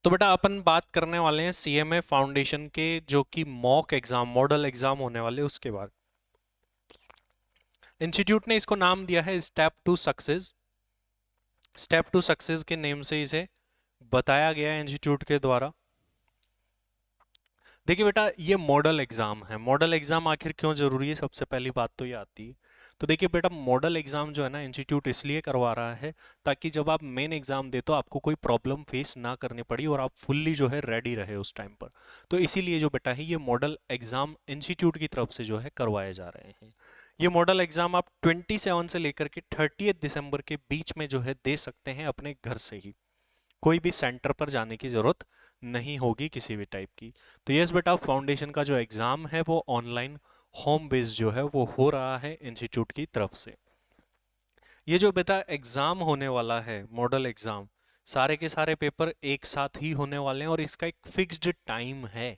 तो बेटा अपन बात करने वाले हैं सीएमए फाउंडेशन के जो कि मॉक एग्जाम मॉडल एग्जाम होने वाले उसके बाद इंस्टीट्यूट ने इसको नाम दिया है step to success. Step to success के नेम से इसे बताया गया है इंस्टीट्यूट के द्वारा। देखिए बेटा ये मॉडल एग्जाम है। मॉडल एग्जाम आखिर क्यों जरूरी है, सबसे पहली बात तो ये आती है। तो देखिए बेटा मॉडल एग्जाम जो है ना इंस्टीट्यूट इसलिए करवा रहा है ताकि जब आप मेन एग्जाम दे तो आपको कोई प्रॉब्लम फेस ना करनी पड़ी और आप फुल्ली जो है रेडी रहे उस टाइम पर। तो इसीलिए जो बेटा है ये मॉडल एग्जाम इंस्टीट्यूट की तरफ से जो है करवाए जा रहे हैं। ये मॉडल एग्जाम आप 27 से लेकर के 30 दिसंबर के बीच में जो है दे सकते हैं अपने घर से ही। कोई भी सेंटर पर जाने की जरूरत नहीं होगी किसी भी टाइप की। तो यस बेटा फाउंडेशन का जो एग्जाम है वो ऑनलाइन होम बेस्ड जो है वो हो रहा है इंस्टीट्यूट की तरफ से। ये जो बेटा एग्जाम होने वाला है मॉडल एग्जाम, सारे के सारे पेपर एक साथ ही होने वाले हैं और इसका एक फिक्स्ड टाइम है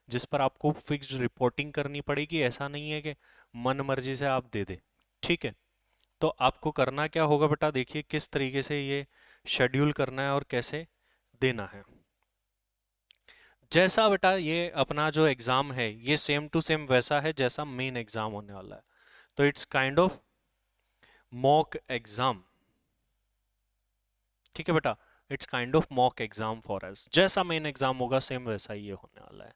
जिस पर आपको फिक्स्ड रिपोर्टिंग करनी पड़ेगी। ऐसा नहीं है कि मन मर्जी से आप दे दे। ठीक है, तो आपको करना क्या होगा बेटा, देखिए किस तरीके से ये शेड्यूल करना है और कैसे देना है। जैसा बेटा ये अपना जो एग्जाम है ये सेम टू सेम वैसा है जैसा मेन एग्जाम होने वाला है। तो it's kind of mock exam. ठीक है बेटा, it's kind of mock exam for us. जैसा मेन एग्जाम होगा सेम वैसा ही ये होने वाला है।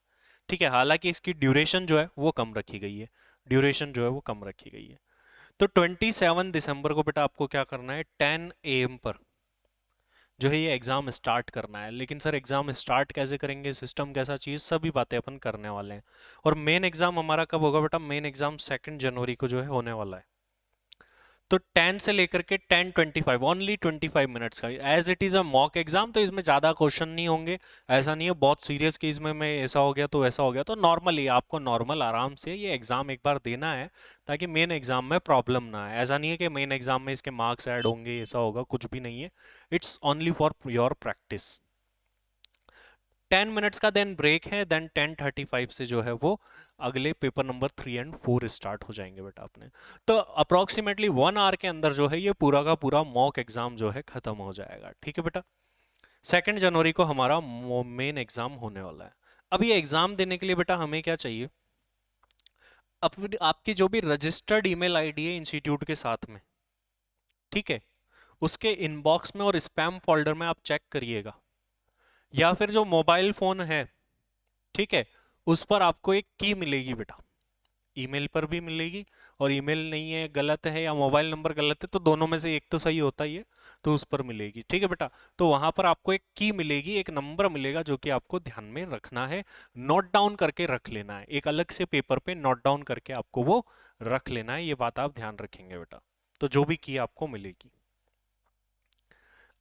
ठीक है, हालांकि इसकी ड्यूरेशन जो है वो कम रखी गई है। ड्यूरेशन जो है वो कम रखी गई है। तो 27 दिसंबर को बेटा आपको क्या करना है, 10 AM पर जो है ये एग्जाम स्टार्ट करना है। लेकिन सर एग्जाम स्टार्ट कैसे करेंगे, सिस्टम कैसा चाहिए, सभी बातें अपन करने वाले हैं। और मेन एग्जाम हमारा कब होगा बेटा, मेन एग्जाम 2 जनवरी को जो है होने वाला है। तो 10 से लेकर के 10:25 ओनली 25 मिनट्स का as it is a mock exam. तो इसमें ज्यादा क्वेश्चन नहीं होंगे। ऐसा नहीं है बहुत सीरियस कि इसमें मैं ऐसा हो गया तो वैसा हो गया। तो नॉर्मली आपको नॉर्मल आराम से ये एग्जाम एक बार देना है ताकि मेन एग्जाम में प्रॉब्लम ना आए। ऐसा नहीं है कि मेन एग्जाम में इसके मार्क्स ऐड होंगे, ऐसा होगा कुछ भी नहीं है। It's only for your practice. 10 minutes का देन ब्रेक है, देन 10:35 से जो है वो अगले पेपर नंबर 3 और 4 स्टार्ट हो जाएंगे बेटा अपने। तो अप्रोक्सीमेटली 1 आवर के अंदर जो है ये पूरा का पूरा मॉक एग्जाम जो है खत्म हो जाएगा। ठीक है बेटा, 2 जनवरी को हमारा मेन एग्जाम होने वाला है। अब ये एग्जाम देने के लिए बेटा हमें क्या चाहिए, अपनी आपकी जो भी रजिस्टर्ड ईमेल आईडी है इंस्टीट्यूट के साथ में, ठीक है, उसके इनबॉक्स में और स्पैम फोल्डर में आप चेक करिएगा। या फिर जो मोबाइल फोन है, ठीक है, उस पर आपको एक की मिलेगी बेटा। ईमेल पर भी मिलेगी, और ईमेल नहीं है गलत है या मोबाइल नंबर गलत है तो दोनों में से एक तो सही होता ही है, तो उस पर मिलेगी। ठीक है बेटा, तो वहां पर आपको एक की मिलेगी, एक नंबर मिलेगा जो कि आपको ध्यान में रखना है, नोट डाउन करके रख लेना है। एक अलग से पेपर पे नोट डाउन करके आपको वो रख लेना है। ये बात आप ध्यान रखेंगे बेटा। तो जो भी की आपको मिलेगी।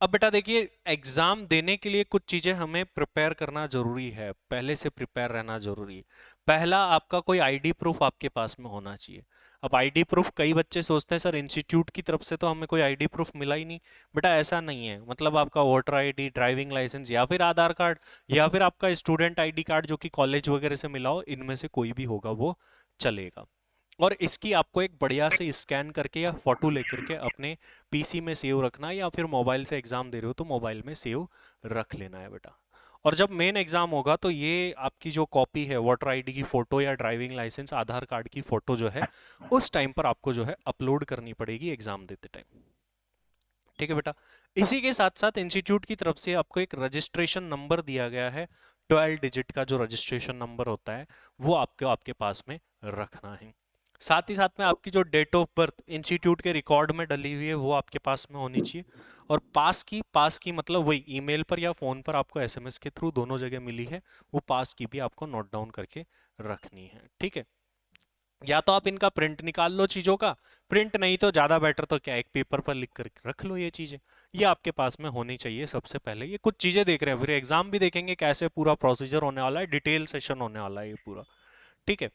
अब बेटा देखिए एग्जाम देने के लिए कुछ चीजें हमें प्रिपेयर करना जरूरी है, पहले से प्रिपेयर रहना जरूरी है। पहला, आपका कोई आईडी प्रूफ आपके पास में होना चाहिए। अब आईडी प्रूफ, कई बच्चे सोचते हैं सर इंस्टीट्यूट की तरफ से तो हमें कोई आईडी प्रूफ मिला ही नहीं। बेटा ऐसा नहीं है, मतलब आपका वोटर आईडी, ड्राइविंग लाइसेंस या फिर आधार कार्ड या फिर आपका स्टूडेंट आईडी कार्ड जो कि कॉलेज वगैरह से मिला हो, इनमें से कोई भी होगा वो चलेगा। और इसकी आपको एक बढ़िया से स्कैन करके या फोटो लेकर के अपने पीसी में सेव रखना है, या फिर मोबाइल से एग्जाम दे रहे हो तो मोबाइल में सेव रख लेना है बेटा। और जब मेन एग्जाम होगा तो ये आपकी जो कॉपी है वोटर आईडी की फोटो या ड्राइविंग लाइसेंस आधार कार्ड की फोटो जो है उस टाइम पर आपको जो है अपलोड करनी पड़ेगी एग्जाम देते टाइम। ठीक है बेटा, इसी के साथ साथ इंस्टीट्यूट की तरफ से आपको एक रजिस्ट्रेशन नंबर दिया गया है। 12 डिजिट का जो रजिस्ट्रेशन नंबर होता है वो आपको आपके पास में रखना है। साथ ही साथ में आपकी जो डेट ऑफ बर्थ इंस्टीट्यूट के रिकॉर्ड में डली हुई है वो आपके पास में होनी चाहिए। और पास की मतलब वही ईमेल पर या फोन पर आपको एसएमएस के थ्रू दोनों जगह मिली है, वो पास की भी आपको नोट डाउन करके रखनी है। ठीक है, या तो आप इनका प्रिंट निकाल लो चीजों का, प्रिंट नहीं तो ज्यादा बेटर तो क्या एक पेपर पर लिख कर रख लो ये चीजें। ये आपके पास में होनी चाहिए सबसे पहले। ये कुछ चीजें देख रहे हैं, फिर एग्जाम भी देखेंगे कैसे पूरा प्रोसीजर होने वाला है, डिटेल सेशन होने वाला है ये पूरा। ठीक है,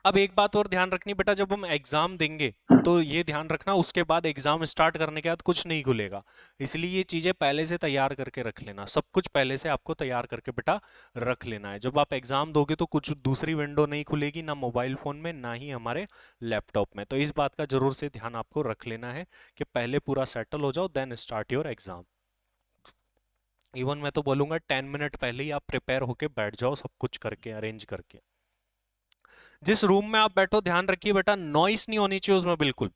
अब एक बात और ध्यान रखनी बेटा, जब हम एग्जाम देंगे तो ये ध्यान रखना उसके बाद एग्जाम स्टार्ट करने के बाद कुछ नहीं खुलेगा। इसलिए ये चीजें पहले से तैयार करके रख लेना, सब कुछ पहले से आपको तैयार करके बेटा रख लेना है। जब आप एग्जाम दोगे तो कुछ दूसरी विंडो नहीं खुलेगी, ना मोबाइल फोन में ना ही हमारे लैपटॉप में। तो इस बात का जरूर से ध्यान आपको रख लेना है कि पहले पूरा सेटल हो जाओ, then start your exam. Even मैं तो बोलूँगा 10 मिनट पहले ही आप प्रिपेयर होके बैठ जाओ, सब कुछ करके अरेंज करके। जिस रूम में आप बैठो ध्यान रखिए बेटा, नॉइस नहीं होनी चाहिए उसमें बिल्कुल।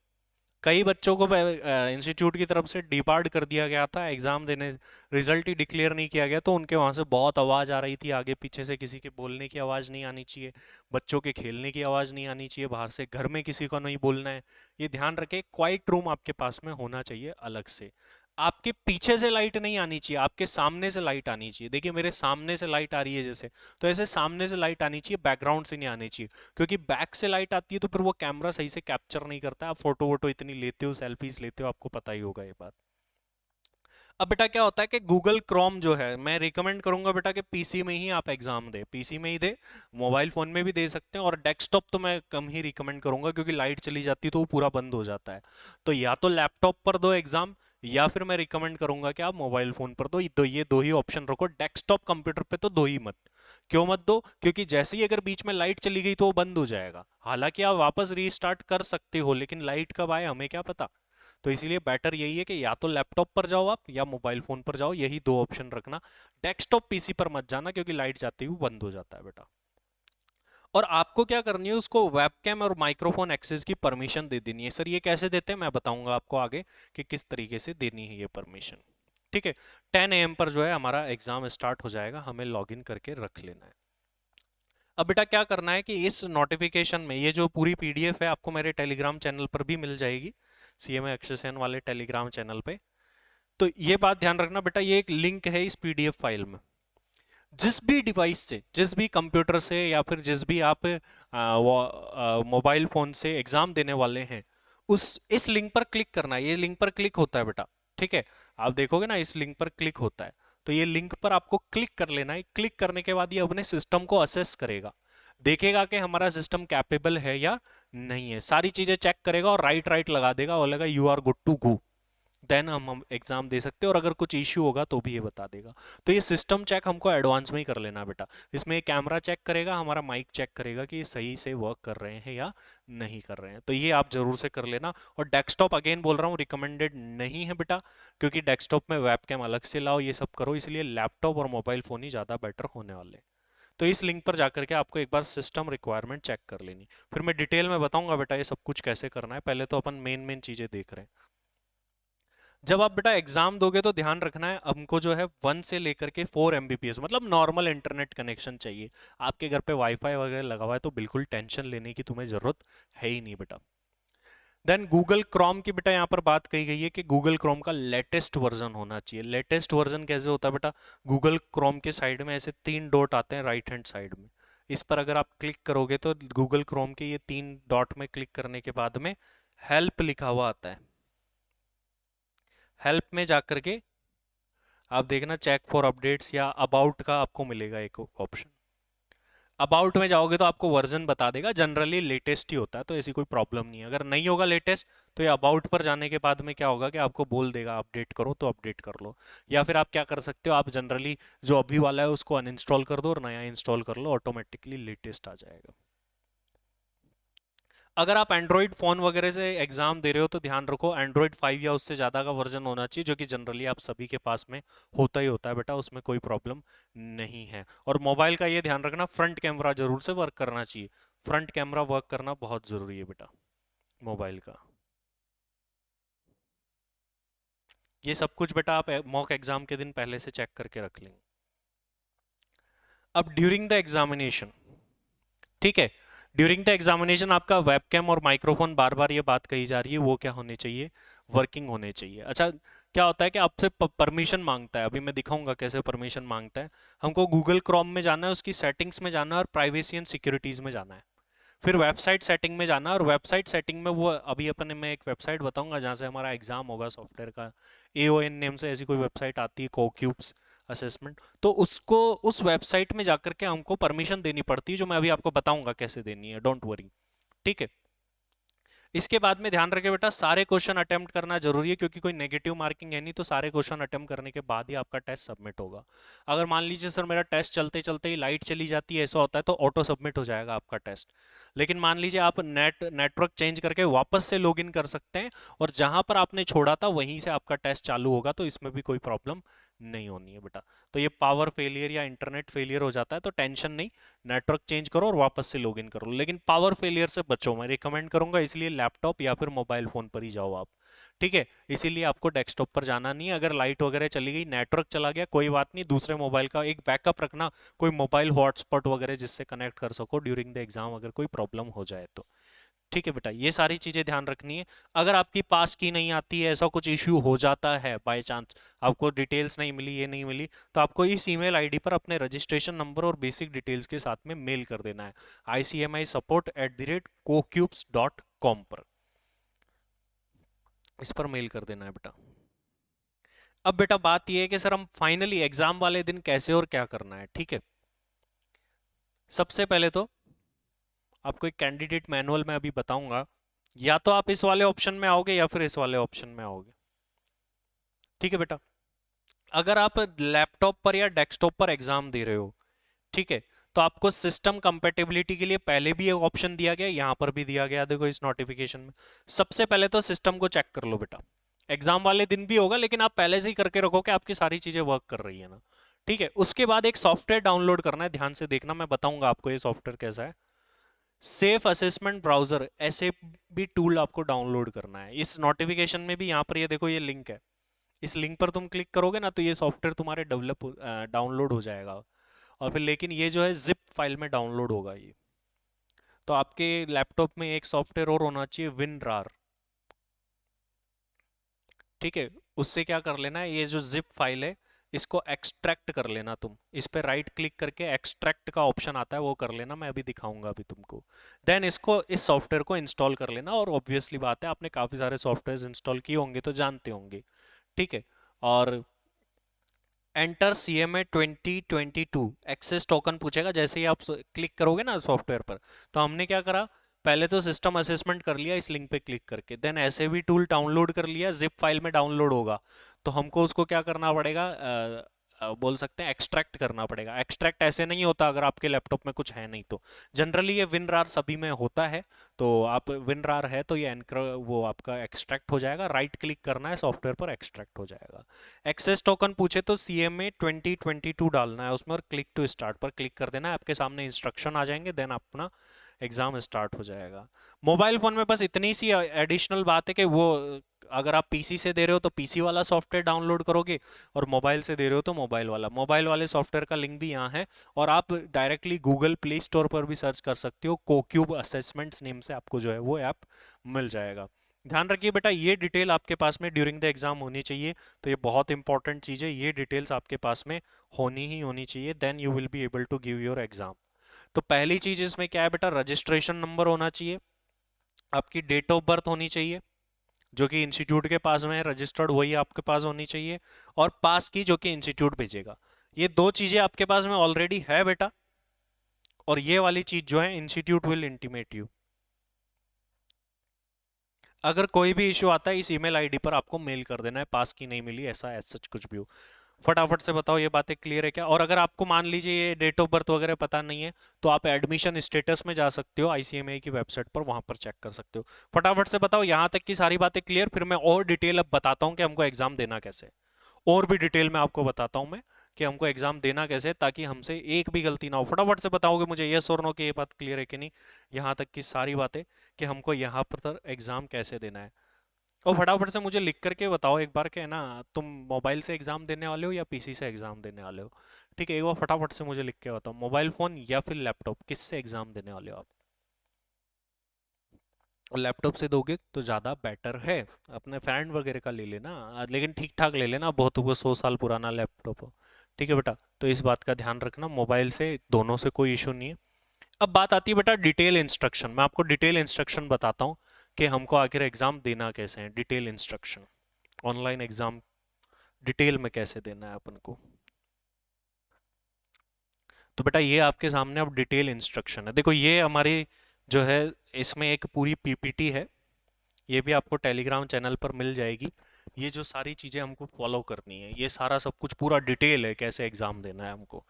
कई बच्चों को इंस्टीट्यूट की तरफ से डिबार्ड कर दिया गया था एग्जाम देने, रिजल्ट ही डिक्लेयर नहीं किया गया तो उनके वहां से बहुत आवाज आ रही थी, आगे पीछे से किसी के बोलने की आवाज नहीं आनी चाहिए, बच्चों के खेलने की आवाज नहीं आनी चाहिए, बाहर से घर में किसी को नहीं बोलना है। ये ध्यान रखें, क्वाइट रूम आपके पास में होना चाहिए अलग से। आपके पीछे से लाइट नहीं आनी चाहिए, आपके सामने से लाइट आनी चाहिए। देखिए मेरे सामने से लाइट आ रही है जैसे, तो ऐसे सामने से लाइट आनी चाहिए, बैकग्राउंड से नहीं आनी चाहिए। क्योंकि बैक से लाइट आती है तो फिर वो कैमरा सही से कैप्चर नहीं करता। आप फोटो वोटो इतनी लेते हो, सेल्फीज लेते हो, आपको पता ही होगा ये बात। अब बेटा क्या होता है कि गूगल क्रोम जो है, मैं रिकमेंड करूंगा बेटा कि पीसी में ही आप एग्जाम दे, पीसी में ही दे। मोबाइल फोन में भी दे सकते हैं, और डेस्कटॉप तो मैं कम ही रिकमेंड करूंगा क्योंकि लाइट चली जाती है तो वो पूरा बंद हो जाता है। तो या तो लैपटॉप पर दो एग्जाम, या फिर मैं रिकमेंड करूंगा कि आप मोबाइल फोन पर दो। ये दो ही ऑप्शन रखो। डेस्कटॉप कंप्यूटर पे तो दो ही मत। क्यों मत दो? क्योंकि जैसे ही अगर बीच में लाइट चली गई तो वो बंद हो जाएगा। हालांकि आप वापस रीस्टार्ट कर सकते हो, लेकिन लाइट कब आए हमें क्या पता। तो इसीलिए बेटर यही है कि या तो लैपटॉप पर जाओ आप या मोबाइल फोन पर जाओ, यही दो ऑप्शन रखना। डेस्कटॉप पीसी पर मत जाना क्योंकि लाइट जाते ही बंद हो जाता है बेटा। और आपको क्या करनी है, उसको वेबकैम और माइक्रोफोन एक्सेस की परमिशन दे देनी है। सर ये कैसे देते हैं मैं बताऊंगा आपको आगे कि किस तरीके से देनी है ये परमिशन। ठीक है, 10 AM पर जो है हमारा एग्जाम स्टार्ट हो जाएगा, हमें लॉगिन करके रख लेना है। अब बेटा क्या करना है कि इस नोटिफिकेशन में ये जो पूरी पीडीएफ है आपको मेरे टेलीग्राम चैनल पर भी मिल जाएगी, सीएमए अक्षय सेन वाले टेलीग्राम चैनल पे। तो ये बात ध्यान रखना बेटा, ये एक लिंक है इस पीडीएफ फाइल में। जिस भी डिवाइस से, जिस भी कंप्यूटर से, या फिर जिस भी आप मोबाइल फोन से एग्जाम देने वाले हैं, उस इस लिंक पर क्लिक करना है। ये लिंक पर क्लिक होता है बेटा, ठीक है। आप देखोगे ना इस लिंक पर क्लिक होता है, तो ये लिंक पर आपको क्लिक कर लेना है। क्लिक करने के बाद ये अपने सिस्टम को असेस करेगा, देखेगा कि हमारा सिस्टम कैपेबल है या नहीं है, सारी चीजें चेक करेगा और राइट राइट लगा देगा, बोलेगा you are good to go. Then हम एग्जाम दे सकते हैं, और अगर कुछ इश्यू होगा तो भी ये बता देगा। तो ये सिस्टम चेक हमको एडवांस में ही कर लेना बेटा। इसमें कैमरा चेक करेगा, हमारा माइक चेक करेगा कि ये सही से वर्क कर रहे हैं या नहीं कर रहे हैं, तो ये आप जरूर से कर लेना। और डेस्कटॉप अगेन बोल रहा हूँ रिकमेंडेड नहीं है बेटा, क्योंकि डेस्कटॉप में वेबकैम अलग से लाओ, ये सब करो, इसलिए लैपटॉप और मोबाइल फोन ही ज़्यादा बेटर होने वाले हैं। तो इस लिंक पर जाकर के आपको एक बार सिस्टम रिक्वायरमेंट चेक कर लेनी, फिर मैं डिटेल में बताऊंगा बेटा ये सब कुछ कैसे करना है। पहले तो अपन मेन मेन चीज़ें देख रहे हैं। जब आप बेटा एग्जाम दोगे तो ध्यान रखना है, हमको जो है 1 से लेकर के 4 MBPS मतलब नॉर्मल इंटरनेट कनेक्शन चाहिए। आपके घर पे वाईफाई वगैरह लगा हुआ है तो बिल्कुल टेंशन लेने की तुम्हें जरूरत है ही नहीं बेटा। देन गूगल क्रोम की बेटा यहाँ पर बात कही गई है कि गूगल क्रोम का लेटेस्ट वर्जन होना चाहिए। लेटेस्ट वर्जन कैसे होता है बेटा, गूगल क्रोम के साइड में ऐसे 3 डॉट आते हैं राइट हैंड साइड में, इस पर अगर आप क्लिक करोगे तो गूगल क्रोम के ये 3 डॉट में क्लिक करने के बाद में हेल्प लिखा हुआ आता है। हेल्प में जाकर के आप देखना चेक फॉर अपडेट्स या अबाउट का आपको मिलेगा एक ऑप्शन। अबाउट में जाओगे तो आपको वर्जन बता देगा, जनरली लेटेस्ट ही होता है तो ऐसी कोई प्रॉब्लम नहीं है। अगर नहीं होगा लेटेस्ट तो ये अबाउट पर जाने के बाद में क्या होगा कि आपको बोल देगा अपडेट करो, तो अपडेट कर लो। या फिर आप क्या कर सकते हो, आप जनरली जो अभी वाला है उसको अनइंस्टॉल कर दो और नया इंस्टॉल कर लो, ऑटोमेटिकली लेटेस्ट आ जाएगा। अगर आप एंड्रॉइड फ़ोन वगैरह से एग्जाम दे रहे हो तो ध्यान रखो एंड्रॉइड 5 या उससे ज़्यादा का वर्जन होना चाहिए, जो कि जनरली आप सभी के पास में होता ही होता है बेटा, उसमें कोई प्रॉब्लम नहीं है। और मोबाइल का ये ध्यान रखना, फ्रंट कैमरा जरूर से वर्क करना चाहिए। फ्रंट कैमरा वर्क करना बहुत ज़रूरी है बेटा मोबाइल का। ये सब कुछ बेटा आप मॉक एग्जाम के दिन पहले से चेक करके रख लेंगे। अब ड्यूरिंग द एग्जामिनेशन, ठीक है, ड्यूरिंग द एग्जामिनेशन आपका वेबकैम और माइक्रोफोन, बार बार ये बात कही जा रही है, वो क्या होने चाहिए, वर्किंग होने चाहिए। अच्छा, क्या होता है कि आपसे परमिशन मांगता है, अभी मैं दिखाऊंगा कैसे परमिशन मांगता है। हमको गूगल क्रोम में जाना है, उसकी सेटिंग्स में जाना है और प्राइवेसी एंड सिक्योरिटीज में जाना है। फिर वेबसाइट सेटिंग में जाना है, और वेबसाइट सेटिंग में वो अभी अपन मैं एक वेबसाइट बताऊंगा जहाँ से हमारा एग्जाम होगा सॉफ्टवेयर का, AON नेम से ऐसी कोई वेबसाइट आती है, कोक्यूब्स असेसमेंट। तो उसको उस वेबसाइट में जाकर के हमको परमिशन देनी पड़ती है, जो मैं अभी आपको बताऊंगा कैसे देनी है, डोंट वरी। ठीक है, इसके बाद में ध्यान रखे बेटा सारे क्वेश्चन अटेम्प्ट करना जरूरी है, क्योंकि कोई नेगेटिव मार्किंग है नहीं, तो सारे क्वेश्चन अटेम्प्ट करने के बाद ही आपका टेस्ट सबमिट होगा। अगर मान लीजिए सर मेरा टेस्ट चलते चलते ही लाइट चली जाती है, ऐसा होता है, तो ऑटो सबमिट हो जाएगा आपका टेस्ट। लेकिन मान लीजिए आप नेटवर्क चेंज करके वापस से लॉगिन कर सकते हैं, और जहां पर आपने छोड़ा था वहीं से आपका टेस्ट चालू होगा, तो इसमें भी कोई प्रॉब्लम नहीं होनी है बेटा। तो ये पावर फेलियर या इंटरनेट फेलियर हो जाता है तो टेंशन नहीं, नेटवर्क चेंज करो और वापस से लॉगिन करो, लेकिन पावर फेलियर से बचो, मैं रिकमेंड करूंगा, इसलिए लैपटॉप या फिर मोबाइल फ़ोन पर ही जाओ आप। ठीक है, इसीलिए आपको डेस्कटॉप पर जाना नहीं है। अगर लाइट वगैरह चली गई, नेटवर्क चला गया, कोई बात नहीं, दूसरे मोबाइल का एक बैकअप रखना, कोई मोबाइल हॉटस्पॉट वगैरह जिससे कनेक्ट कर सको ड्यूरिंग द एग्जाम, अगर कोई प्रॉब्लम हो जाए तो। ठीक है बेटा, ये सारी चीजें ध्यान रखनी है। अगर आपकी पास की नहीं आती है, ऐसा कुछ इश्यू हो जाता है बाय चांस, आपको डिटेल्स नहीं मिली, ये नहीं मिली, तो आपको इस ईमेल आईडी पर अपने रजिस्ट्रेशन नंबर और बेसिक डिटेल्स के साथ में मेल कर देना है, icmisupport@cocubes.com पर, इस पर मेल कर देना है बेटा। अब बेटा बात यह है कि सर हम फाइनली एग्जाम वाले दिन कैसे और क्या करना है। ठीक है, सबसे पहले तो आपको एक कैंडिडेट मैनुअल में अभी बताऊंगा, या तो आप इस वाले ऑप्शन में आओगे या फिर इस वाले ऑप्शन में आओगे। ठीक है बेटा, अगर आप लैपटॉप पर या डेस्कटॉप पर एग्जाम दे रहे हो, ठीक है, तो आपको सिस्टम कंपेटेबिलिटी के लिए पहले भी एक ऑप्शन दिया गया, यहां पर भी दिया गया, देखो इस नोटिफिकेशन में। सबसे पहले तो सिस्टम को चेक कर लो बेटा, एग्जाम वाले दिन भी होगा, लेकिन आप पहले से ही करके रखो कि आपकी सारी चीजें वर्क कर रही है ना। ठीक है, उसके बाद एक सॉफ्टवेयर डाउनलोड करना है, ध्यान से देखना, मैं बताऊंगा आपको ये सॉफ्टवेयर कैसा है। सेफ असेसमेंट ब्राउजर, ऐसे भी टूल आपको डाउनलोड करना है। इस नोटिफिकेशन में भी यहाँ पर ये देखो, ये लिंक है, इस लिंक पर तुम क्लिक करोगे ना तो ये सॉफ्टवेयर तुम्हारे डेवलप डाउनलोड हो जाएगा, और फिर लेकिन ये जो है जिप फाइल में डाउनलोड होगा ये। तो आपके लैपटॉप में एक सॉफ्टवेयर और होना चाहिए, विनरार। ठीक है, उससे क्या कर लेना है, ये जो जिप फाइल है इसको एक्सट्रैक्ट कर लेना तुम, इस पे राइट क्लिक करके एक्सट्रैक्ट का ऑप्शन आता है वो कर लेना, मैं अभी दिखाऊंगा अभी तुमको। देन इसको, इस सॉफ्टवेयर को इंस्टॉल कर लेना, और ऑब्वियसली बात है आपने काफ़ी सारे सॉफ्टवेयर इंस्टॉल किए होंगे तो जानते होंगे। ठीक है, और एंटर CMA 2022 एक्सेस टोकन पूछेगा जैसे ही आप क्लिक करोगे ना सॉफ्टवेयर पर। तो हमने क्या करा, पहले तो सिस्टम असेसमेंट कर लिया इस लिंक पे क्लिक करके, देन ऐसे भी टूल डाउनलोड कर लिया, जिप फाइल में डाउनलोड होगा, तो हमको उसको क्या करना पड़ेगा, बोल सकते हैं एक्सट्रैक्ट करना पड़ेगा। एक्सट्रैक्ट ऐसे नहीं होता अगर आपके लैपटॉप में कुछ है नहीं तो, जनरली ये विनरार सभी में होता है, तो आप विनरार है तो ये एनकर वो आपका एक्सट्रैक्ट हो जाएगा, राइट क्लिक करना है सॉफ्टवेयर पर, एक्सट्रैक्ट हो जाएगा। एक्सेस टोकन पूछे तो CMA 2022 डालना है उसमें, और क्लिक टू स्टार्ट पर क्लिक कर देना है, आपके सामने इंस्ट्रक्शन आ जाएंगे, देन अपना एग्जाम स्टार्ट हो जाएगा। मोबाइल फोन में बस इतनी सी एडिशनल बात है कि वो अगर आप पीसी से दे रहे हो तो पीसी वाला सॉफ्टवेयर डाउनलोड करोगे, और मोबाइल से दे रहे हो तो मोबाइल वाला। मोबाइल वाले सॉफ्टवेयर का लिंक भी यहाँ है, और आप डायरेक्टली गूगल प्ले स्टोर पर भी सर्च कर सकते हो, कोक्यूब असेसमेंट्स नेम से आपको जो है वो ऐप मिल जाएगा। ध्यान रखिए बेटा, ये डिटेल आपके पास में ड्यूरिंग द एग्जाम होनी चाहिए, तो ये बहुत इंपॉर्टेंट चीज़ है, ये डिटेल्स आपके पास में होनी ही होनी चाहिए, then you will be able to give your exam. तो पहली चीज इसमें क्या है बेटा, रजिस्ट्रेशन नंबर होना चाहिए, आपकी डेट ऑफ बर्थ होनी चाहिए, जो कि इंस्टीट्यूट के पास में है रजिस्टर्ड वही आपके पास होनी चाहिए, और पास की जो कि इंस्टीट्यूट भेजेगा। ये दो चीजें आपके पास में ऑलरेडी है बेटा, और ये वाली चीज जो है इंस्टीट्यूट विल इंटीमेट यू। अगर कोई भी इशू आता है इस ईमेल आईडी पर आपको मेल कर देना है, पास की नहीं मिली ऐसा एज सच कुछ भी हो। फटाफट से बताओ ये बातें क्लियर है क्या। और अगर आपको मान लीजिए ये डेट ऑफ बर्थ वगैरह पता नहीं है, तो आप एडमिशन स्टेटस में जा सकते हो ICMA की वेबसाइट पर, वहां पर चेक कर सकते हो। फटाफट से बताओ यहाँ तक की सारी बातें क्लियर, फिर मैं और डिटेल अब बताता हूँ कि हमको एग्जाम देना कैसे, और भी डिटेल में आपको बताता हूँ मैं कि हमको एग्जाम देना कैसे, ताकि हमसे एक भी गलती ना हो। फटाफट से बताओगे मुझे यस और नो कि ये बात क्लियर है कि नहीं, यहाँ तक की सारी बातें कि हमको यहाँ पर एग्जाम कैसे देना है। और फटाफट से मुझे लिख करके बताओ एक बार, के ना तुम मोबाइल से एग्जाम देने वाले हो या पीसी से एग्जाम देने वाले हो। ठीक है, एक बार फटाफट से मुझे लिख के बताओ, मोबाइल फोन या फिर लैपटॉप, किससे एग्जाम देने वाले हो आप। लैपटॉप से दोगे तो ज़्यादा बेटर है, अपने फ्रेंड वगैरह का ले लेना, लेकिन ठीक ठाक ले लेना, बहुत वो 100 साल पुराना लैपटॉप हो। ठीक है बेटा, तो इस बात का ध्यान रखना, मोबाइल से दोनों से कोई इशू नहीं है। अब बात आती है बेटा डिटेल इंस्ट्रक्शन, मैं आपको डिटेल इंस्ट्रक्शन बताता हूँ कि हमको आखिर एग्जाम देना कैसे है। Detail instruction, online exam detail में कैसे देना है अपन को। तो बेटा ये आपके सामने अब डिटेल इंस्ट्रक्शन है, देखो ये हमारी जो है इसमें एक पूरी PPT है, ये भी आपको टेलीग्राम चैनल पर मिल जाएगी। ये जो सारी चीज़ें हमको फॉलो करनी है, ये सारा सब कुछ पूरा डिटेल है कैसे एग्ज़ाम देना है हमको।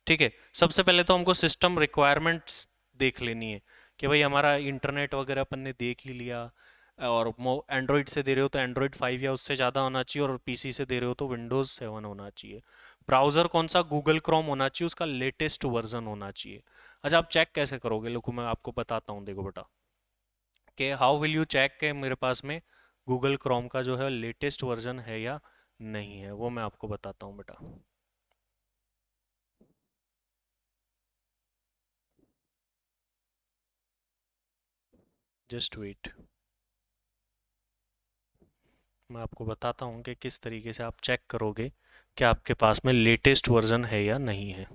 ठीक है, सबसे पहले तो हमको सिस्टम रिक्वायरमेंट्स देख लेनी है कि भाई हमारा इंटरनेट वगैरह अपन ने देख ही लिया, और एंड्रॉइड से दे रहे हो तो एंड्रॉइड 5 या उससे ज़्यादा होना चाहिए, और पीसी से दे रहे हो तो विंडोज़ 7 होना चाहिए। ब्राउज़र कौन सा, गूगल क्रोम होना चाहिए, उसका लेटेस्ट वर्जन होना चाहिए। अच्छा, आप चेक कैसे करोगे, देखो मैं आपको बताता हूँ, देखो बेटा कि हाउ विल यू चेक के मेरे पास में गूगल क्रोम का जो है लेटेस्ट वर्जन है या नहीं है, वो मैं आपको बताता हूँ बेटा। जस्ट वेट, मैं आपको बताता हूँ कि किस तरीके से आप चेक करोगे कि आपके पास में लेटेस्ट वर्जन है या नहीं है।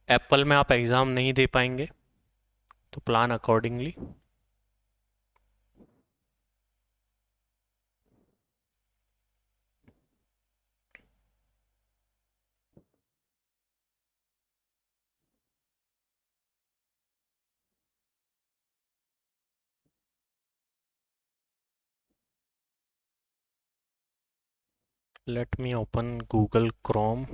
एप्पल में आप एग्ज़ाम नहीं दे पाएंगे, तो plan accordingly. Let me open Google Chrome.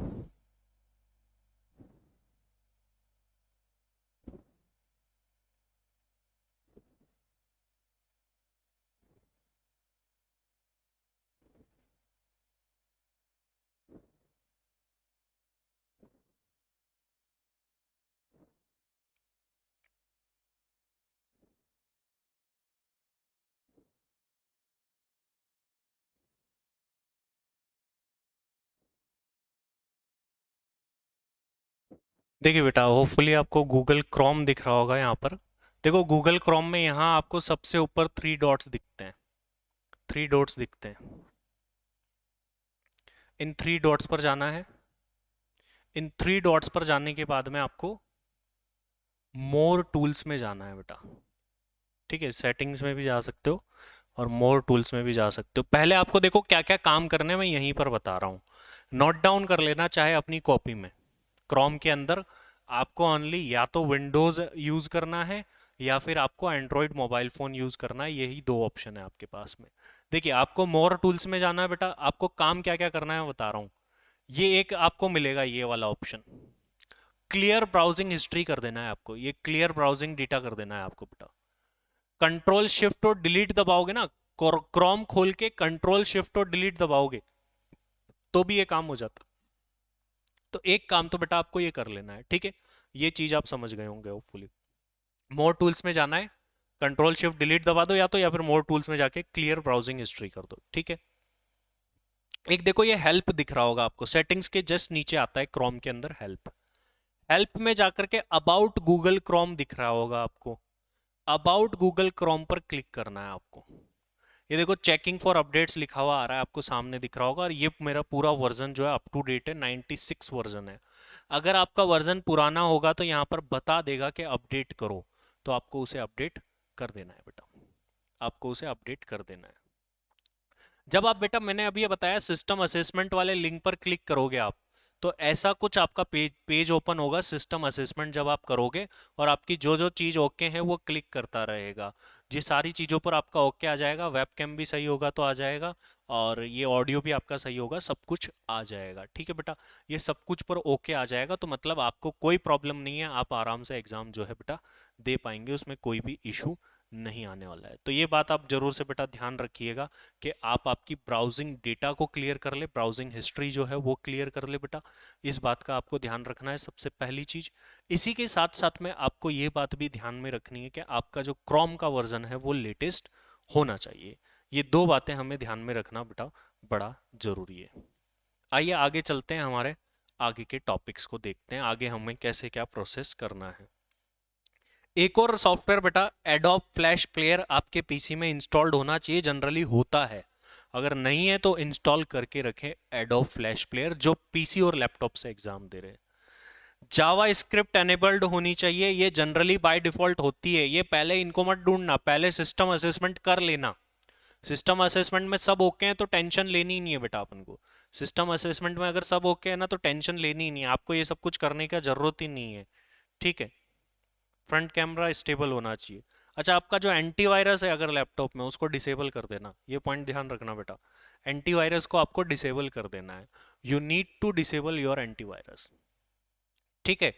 देखिए बेटा, होपफुली आपको गूगल क्रोम दिख रहा होगा यहाँ पर। देखो गूगल क्रोम में यहाँ आपको सबसे ऊपर 3 डॉट्स दिखते हैं, 3 डॉट्स दिखते हैं। इन 3 डॉट्स पर जाना है। इन 3 डॉट्स पर जाने के बाद में आपको मोर टूल्स में जाना है बेटा। ठीक है, सेटिंग्स में भी जा सकते हो और मोर टूल्स में भी जा सकते हो। पहले आपको देखो क्या क्या काम करने हैं, मैं यहीं पर बता रहा हूँ। नोट डाउन कर लेना चाहे अपनी कॉपी में। क्रोम के अंदर आपको ओनली या तो विंडोज़ यूज़ करना है या फिर आपको एंड्रॉयड मोबाइल फ़ोन यूज़ करना है, यही दो ऑप्शन है आपके पास में। देखिए, आपको मोर टूल्स में जाना है बेटा। आपको काम क्या क्या करना है मैं बता रहा हूँ। ये एक आपको मिलेगा ये वाला ऑप्शन, क्लियर ब्राउजिंग हिस्ट्री कर देना है आपको। ये क्लियर ब्राउजिंग डेटा कर देना है आपको बेटा। कंट्रोल शिफ्ट और डिलीट दबाओगे ना, क्रोम खोल के कंट्रोल शिफ्ट और डिलीट दबाओगे तो भी ये काम हो जाता। तो एक काम तो बेटा आपको ये कर लेना है, ठीक है। ये चीज आप समझ गए होंगे होपफुली। मोर टूल्स में जाना है, कंट्रोल शिफ्ट डिलीट दबा दो या फिर मोर टूल्स में जाके क्लियर ब्राउजिंग हिस्ट्री कर दो, ठीक है। एक देखो ये हेल्प दिख रहा होगा आपको, सेटिंग्स के जस्ट नीचे आता है क्रोम के अंदर हेल्प। हेल्प में जाकर के अबाउट गूगल क्रोम दिख रहा होगा आपको। अबाउट गूगल क्रोम पर क्लिक करना है आपको। ये देखो चेकिंग फॉर अपडेट्स लिखा हुआ आ रहा है आपको सामने दिख रहा होगा, और ये मेरा पूरा वर्जन जो है अप टू डेट है, 96 वर्जन है। अगर आपका वर्जन पुराना होगा तो यहाँ पर बता देगा कि अपडेट करो, तो आपको उसे अपडेट कर देना है बेटा। आपको उसे अपडेट कर देना है। जब आप बेटा, मैंने अभी ये बताया, सिस्टम असेसमेंट वाले लिंक पर क्लिक करोगे आप, तो ऐसा कुछ आपका पेज ओपन होगा सिस्टम असेसमेंट जब आप करोगे, और आपकी जो जो चीज़ ओके है वो क्लिक करता रहेगा। ये सारी चीज़ों पर आपका ओके आ जाएगा, वेब कैम भी सही होगा तो आ जाएगा, और ये ऑडियो भी आपका सही होगा, सब कुछ आ जाएगा, ठीक है बेटा। ये सब कुछ पर ओके आ जाएगा तो मतलब आपको कोई प्रॉब्लम नहीं है, आप आराम से एग्ज़ाम जो है बेटा दे पाएंगे, उसमें कोई भी इशू नहीं आने वाला है। तो ये बात आप जरूर से बेटा ध्यान रखिएगा कि आप आपकी ब्राउजिंग डेटा को क्लियर कर ले, ब्राउजिंग हिस्ट्री जो है वो क्लियर कर ले बेटा। इस बात का आपको ध्यान रखना है सबसे पहली चीज। इसी के साथ साथ में आपको ये बात भी ध्यान में रखनी है कि आपका जो क्रोम का वर्जन है वो लेटेस्ट होना चाहिए। ये दो बातें हमें ध्यान में रखना बेटा बड़ा जरूरी है। आइए आगे चलते हैं, हमारे आगे के टॉपिक्स को देखते हैं, आगे हमें कैसे क्या प्रोसेस करना है। एक और सॉफ्टवेयर बेटा, एडोब फ्लैश प्लेयर आपके पीसी में इंस्टॉल्ड होना चाहिए, जनरली होता है। अगर नहीं है तो इंस्टॉल करके रखें एडोब फ्लैश प्लेयर, जो पीसी और लैपटॉप से एग्जाम दे रहे हैं। जावा स्क्रिप्ट एनेबल्ड होनी चाहिए, ये जनरली बाय डिफॉल्ट होती है। ये पहले इनको मत ढूंढना, पहले सिस्टम असेसमेंट कर लेना। सिस्टम असेसमेंट में सब ओके हैं तो टेंशन लेनी ही नहीं है बेटा अपन को। सिस्टम असेसमेंट में अगर सब ओके है ना तो टेंशन लेनी ही नहीं है, आपको ये सब कुछ करने का जरूरत ही नहीं है, ठीक है। फ्रंट कैमरा स्टेबल होना चाहिए। अच्छा, आपका जो एंटीवायरस है अगर लैपटॉप में, उसको डिसेबल कर देना, ये पॉइंट ध्यान रखना बेटा। एंटीवायरस को आपको डिसेबल कर देना है। You need to disable your antivirus, ठीक है।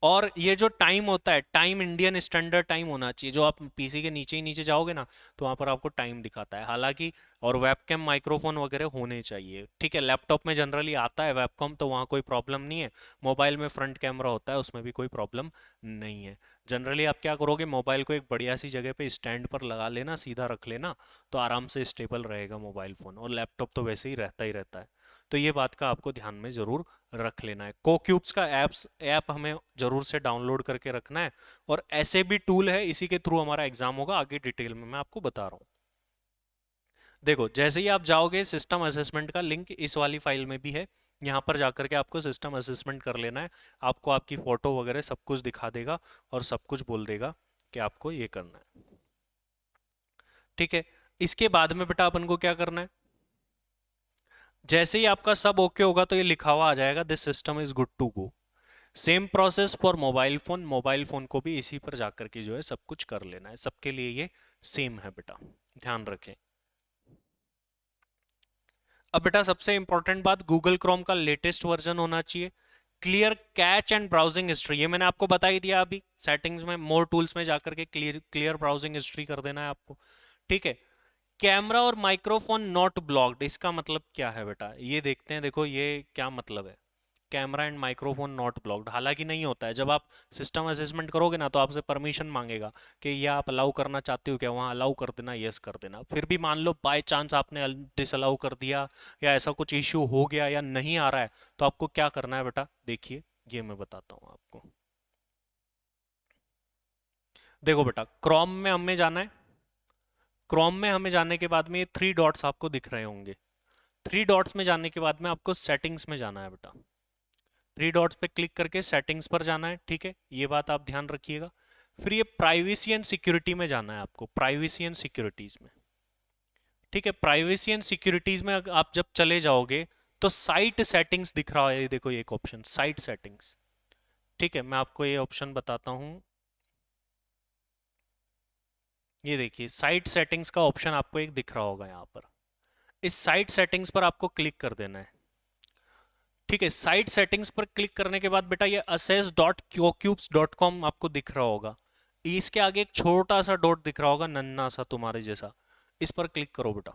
और ये जो टाइम होता है, टाइम इंडियन स्टैंडर्ड टाइम होना चाहिए। जो आप पीसी के नीचे ही नीचे जाओगे ना, तो वहाँ पर आपको टाइम दिखाता है हालांकि। और वेबकैम माइक्रोफोन वगैरह होने चाहिए, ठीक है। लैपटॉप में जनरली आता है वेबकैम, तो वहाँ कोई प्रॉब्लम नहीं है। मोबाइल में फ्रंट कैमरा होता है, उसमें भी कोई प्रॉब्लम नहीं है। जनरली आप क्या करोगे, मोबाइल को एक बढ़िया सी जगह पे स्टैंड पर लगा लेना, सीधा रख लेना, तो आराम से स्टेबल रहेगा मोबाइल फ़ोन। और लैपटॉप तो वैसे ही रहता है। तो ये बात का आपको ध्यान में ज़रूर रख लेना है। कोक्यूब्स का ऐप हमें ज़रूर से डाउनलोड करके रखना है। और ऐसे भी टूल है, इसी के थ्रू हमारा एग्जाम होगा, आगे डिटेल में मैं आपको बता रहा हूँ। देखो, जैसे ही आप जाओगे, सिस्टम असेसमेंट का लिंक इस वाली फाइल में भी है। यहाँ पर जाकर के आपको सिस्टम असेसमेंट कर लेना है। आपको आपकी फ़ोटो वगैरह सब कुछ दिखा देगा और सब कुछ बोल देगा कि आपको ये करना है, ठीक है। इसके बाद में बेटा अपन को क्या करना है, जैसे ही आपका सब ओके होगा तो ये लिखा हुआ आ जाएगा, this system is good to go. Same process for mobile phone. Mobile phone को भी इसी पर जाकर के जो है सब कुछ कर लेना है, सबके लिए ये सेम है बेटा, ध्यान रखें। अब बेटा सबसे इंपॉर्टेंट बात, गूगल क्रोम का लेटेस्ट वर्जन होना चाहिए। Clear catch and browsing history, ये मैंने आपको बता ही दिया अभी। सेटिंग्स में मोर टूल्स में जाकर के क्लियर क्लियर ब्राउजिंग हिस्ट्री कर देना है आपको, ठीक है। कैमरा और माइक्रोफोन नॉट ब्लॉक्ड, इसका मतलब क्या है बेटा, ये देखते हैं। देखो ये क्या मतलब है, camera and microphone not blocked. हालांकि नहीं होता है, जब आप सिस्टम असेसमेंट करोगे ना, तो आपसे परमिशन मांगेगा कि ये आप अलाउ करना चाहते हो क्या, वहाँ अलाउ कर देना, यस कर देना। फिर भी मान लो बाय चांस आपने डिसअलाउ कर दिया, या ऐसा कुछ इश्यू हो गया या नहीं आ रहा है, तो आपको क्या करना है बेटा, देखिए ये मैं बताता हूँ आपको। देखो बेटा, क्रोम में हमें जाना है। क्रोम में हमें जाने के बाद में ये थ्री डॉट्स आपको दिख रहे होंगे। थ्री डॉट्स में जाने के बाद में आपको सेटिंग्स में जाना है बेटा। थ्री डॉट्स पे क्लिक करके सेटिंग्स पर जाना है, ठीक है, ये बात आप ध्यान रखिएगा। फिर ये प्राइवेसी एंड सिक्योरिटी में जाना है आपको, प्राइवेसी एंड सिक्योरिटीज में, ठीक है। प्राइवेसी एंड सिक्योरिटीज में आप जब चले जाओगे, तो साइट सेटिंग्स दिख रहा है, ये देखो एक ऑप्शन साइट सेटिंग्स, ठीक है। मैं आपको ये ऑप्शन बताता हूँ, ये देखिए साइट सेटिंग्स का ऑप्शन आपको एक दिख रहा होगा यहाँ पर। इस साइट सेटिंग्स पर आपको क्लिक कर देना है, ठीक है। साइट सेटिंग्स पर क्लिक करने के बाद बेटा ये assess.qcubes.com आपको दिख रहा होगा। इसके आगे एक छोटा सा डॉट दिख रहा होगा, नन्ना सा तुम्हारे जैसा, इस पर क्लिक करो बेटा।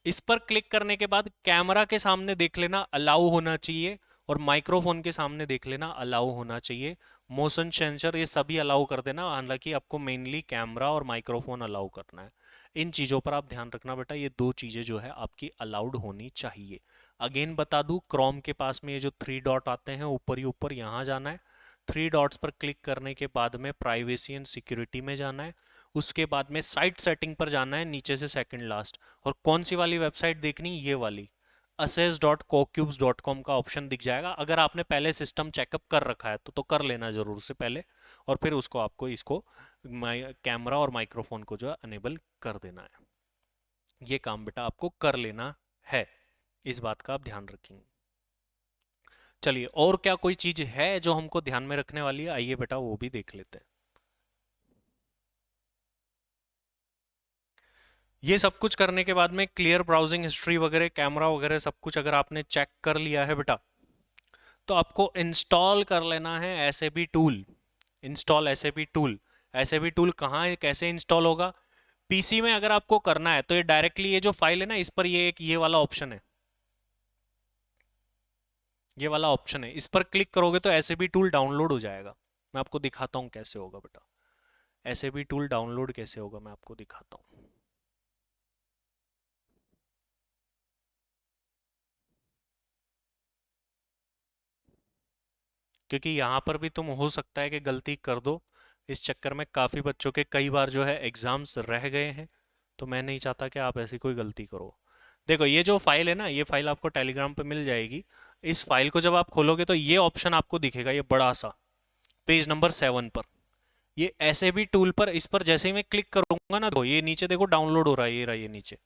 इस पर क्लिक करने के बाद कैमरा के सामने देख लेना अलाउ होना चाहिए, और माइक्रोफोन के सामने देख लेना अलाउ होना चाहिए। मोशन सेंसर ये सभी अलाउ कर देना, हालांकि आपको मेनली कैमरा और माइक्रोफोन अलाउ करना है। इन चीज़ों पर आप ध्यान रखना बेटा, ये दो चीज़ें जो है आपकी अलाउड होनी चाहिए। अगेन बता दूं, क्रोम के पास में ये जो थ्री डॉट आते हैं ऊपर ही ऊपर, यहाँ जाना है। थ्री डॉट्स पर क्लिक करने के बाद में प्राइवेसी एंड सिक्योरिटी में जाना है। उसके बाद में साइट सेटिंग पर जाना है, नीचे से सेकंड लास्ट। और कौन सी वाली वेबसाइट देखनी, ये वाली assess.cocubes.com का ऑप्शन दिख जाएगा। अगर आपने पहले सिस्टम चेकअप कर रखा है तो कर लेना जरूर से पहले, और फिर उसको आपको इसको कैमरा और माइक्रोफोन को जो है अनेबल कर देना है। ये काम बेटा आपको कर लेना है, इस बात का आप ध्यान रखेंगे। चलिए, और क्या कोई चीज है जो हमको ध्यान में रखने वाली है, आइए बेटा वो भी देख लेते हैं। ये सब कुछ करने के बाद में क्लियर ब्राउजिंग हिस्ट्री वगैरह, कैमरा वगैरह सब कुछ अगर आपने चेक कर लिया है बेटा, तो आपको इंस्टॉल कर लेना है SAB tool. Install SAB tool. SAB tool कहाँ है, कैसे इंस्टॉल होगा, पीसी में अगर आपको करना है तो ये डायरेक्टली ये जो फाइल है ना, इस पर ये एक ये वाला ऑप्शन है, ये वाला ऑप्शन है, इस पर क्लिक करोगे तो एसएबी टूल डाउनलोड हो जाएगा। मैं आपको दिखाता हूँ कैसे होगा बेटा, एसएबी टूल डाउनलोड कैसे होगा मैं आपको दिखाता हूँ। क्योंकि यहाँ पर भी तुम हो सकता है कि गलती कर दो, इस चक्कर में काफ़ी बच्चों के कई बार जो है एग्ज़ाम्स रह गए हैं, तो मैं नहीं चाहता कि आप ऐसी कोई गलती करो। देखो ये जो फाइल है ना, ये फाइल आपको टेलीग्राम पे मिल जाएगी। इस फाइल को जब आप खोलोगे तो ये ऑप्शन आपको दिखेगा, ये बड़ा सा पेज नंबर 7 पर। ये ऐसे भी टूल पर, इस पर जैसे ही मैं क्लिक करूंगा ना, तो ये नीचे देखो डाउनलोड हो रहा है, ये रहा ये नीचे।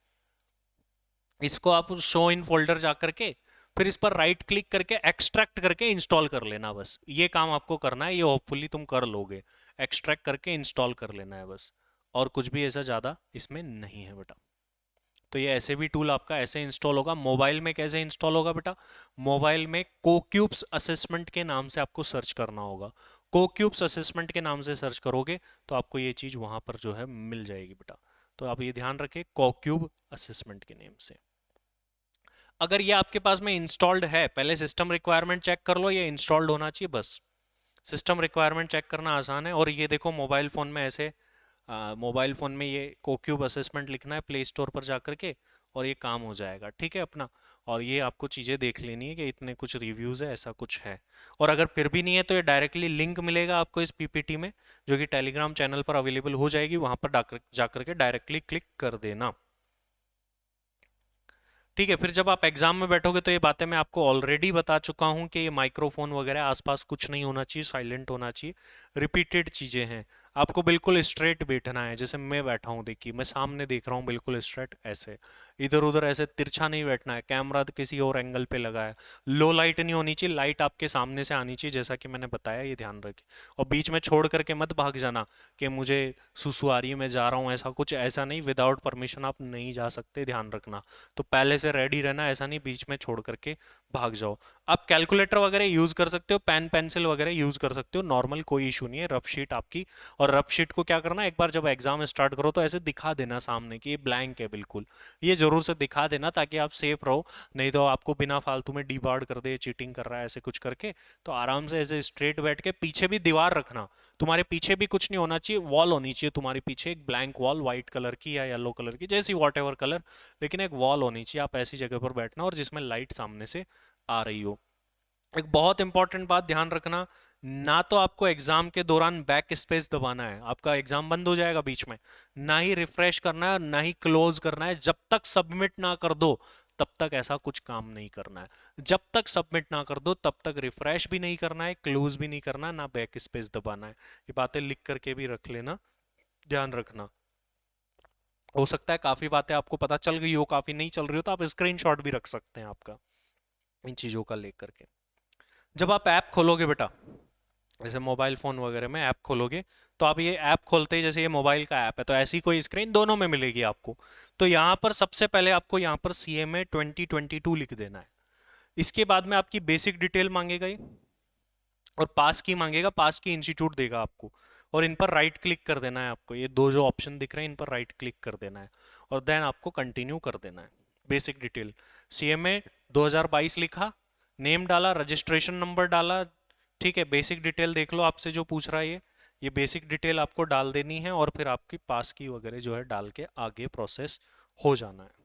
इसको आप शो इन फोल्डर जा करके, फिर इस पर राइट क्लिक करके एक्सट्रैक्ट करके इंस्टॉल कर लेना, बस ये काम आपको करना है। ये होपफुली तुम कर लोगे, एक्सट्रैक्ट करके इंस्टॉल कर लेना है बस, और कुछ भी ऐसा ज़्यादा इसमें नहीं है बेटा, तो ये ऐसे भी टूल आपका ऐसे इंस्टॉल होगा। मोबाइल में कैसे इंस्टॉल होगा बेटा? मोबाइल में कोक्यूब्स असेसमेंट के नाम से आपको सर्च करना होगा। कोक्यूब्स असेसमेंट के नाम से सर्च करोगे तो आपको ये चीज़ वहां पर जो है मिल जाएगी बेटा। तो आप ये ध्यान रखें, कोक्यूब असेसमेंट के नेम से। अगर ये आपके पास में इंस्टॉल्ड है, पहले सिस्टम रिक्वायरमेंट चेक कर लो, ये इंस्टॉल्ड होना चाहिए बस। सिस्टम रिक्वायरमेंट चेक करना आसान है। और ये देखो मोबाइल फ़ोन में ऐसे मोबाइल फ़ोन में ये कोक्यूब असेसमेंट लिखना है प्ले स्टोर पर जा करके, और ये काम हो जाएगा, ठीक है अपना। और ये आपको चीज़ें देख लेनी है कि इतने कुछ रिव्यूज़ है, ऐसा कुछ है। और अगर फिर भी नहीं है तो ये डायरेक्टली लिंक मिलेगा आपको इस पीपीटी में, जो कि टेलीग्राम चैनल पर अवेलेबल हो जाएगी, वहाँ पर जा करके डायरेक्टली क्लिक कर देना। ठीक है, फिर जब आप एग्जाम में बैठोगे तो ये बातें मैं आपको ऑलरेडी बता चुका हूँ कि ये माइक्रोफोन वगैरह आसपास कुछ नहीं होना चाहिए, साइलेंट होना चाहिए, रिपीटेड चीज़ें हैं। आपको बिल्कुल स्ट्रेट बैठना है, जैसे मैं बैठा हूँ, देखिए मैं सामने देख रहा हूँ बिल्कुल स्ट्रेट, ऐसे इधर उधर ऐसे तिरछा नहीं बैठना है। कैमरा तो किसी और एंगल पे लगा है। लो लाइट नहीं होनी चाहिए, लाइट आपके सामने से आनी चाहिए, जैसा कि मैंने बताया, ये ध्यान रखें। और बीच में छोड़ करके मत भाग जाना कि मुझे सुसु आ रही है मैं जा रहा हूँ, ऐसा कुछ, ऐसा नहीं, विदाउट परमिशन आप नहीं जा सकते, ध्यान रखना। तो पहले से रेडी रहना, ऐसा नहीं बीच में छोड़ करके भाग जाओ। आप कैलकुलेटर वगैरह यूज कर सकते हो, पेन पेंसिल वगैरह यूज कर सकते हो, नॉर्मल, कोई इशू नहीं है। रफ शीट आपकी, और रफ शीट को क्या करना, एक बार जब एग्जाम स्टार्ट करो तो ऐसे दिखा देना सामने कि ये ब्लैंक है बिल्कुल, ये जरूर से दिखा देना ताकि आप सेफ रहो। नहीं तो आपको बिना फालतू में डीबार्ड कर दे, चीटिंग कर रहा है ऐसे कुछ करके। तो आराम से ऐसे स्ट्रेट बैठ के, पीछे भी दीवार रखना, तुम्हारे पीछे भी कुछ नहीं होना चाहिए, वॉल होनी चाहिए तुम्हारे पीछे, एक ब्लैंक वॉल, व्हाइट कलर की या येलो कलर की, जैसी वॉट एवर कलर, लेकिन एक वॉल होनी चाहिए। आप ऐसी जगह पर बैठना और जिसमें लाइट सामने से आ रही हो। एक बहुत इंपॉर्टेंट बात ध्यान रखना, ना तो आपको एग्जाम के दौरान बैक स्पेस दबाना है, आपका एग्जाम बंद हो जाएगा बीच में, ना ही रिफ्रेश करना है, ना ही क्लोज करना है। जब तक सबमिट ना कर दो तब तक ऐसा कुछ काम नहीं करना है। जब तक सबमिट ना कर दो तब तक रिफ्रेश भी नहीं करना है, क्लोज भी नहीं करना है, ना बैक स्पेस दबाना है। ये बातें लिख करके भी रख लेना, ध्यान रखना। हो सकता है काफी बातें आपको पता चल गई हो, काफी नहीं चल रही हो, तो आप स्क्रीनशॉट भी रख सकते हैं आपका इन चीजों का लेकर के। जब आप ऐप खोलोगे बेटा, जैसे मोबाइल फ़ोन वगैरह में ऐप खोलोगे, तो आप ये ऐप खोलते ही, जैसे ये मोबाइल का ऐप है तो ऐसी कोई स्क्रीन दोनों में मिलेगी आपको। तो यहाँ पर सबसे पहले आपको यहाँ पर CMA 2022 लिख देना है। इसके बाद में आपकी बेसिक डिटेल मांगेगा ये, और पास की मांगेगा, पास की इंस्टीट्यूट देगा आपको, और इन पर राइट क्लिक कर देना है आपको। ये दो जो ऑप्शन दिख रहे हैं इन पर राइट क्लिक कर देना है, और देन आपको कंटिन्यू कर देना है। बेसिक डिटेल CMA 2022 लिखा, नेम डाला, रजिस्ट्रेशन नंबर डाला, ठीक है। बेसिक डिटेल देख लो, आपसे जो पूछ रहा है ये बेसिक डिटेल आपको डाल देनी है, और फिर आपकी पास की वगैरह जो है डाल के आगे प्रोसेस हो जाना है।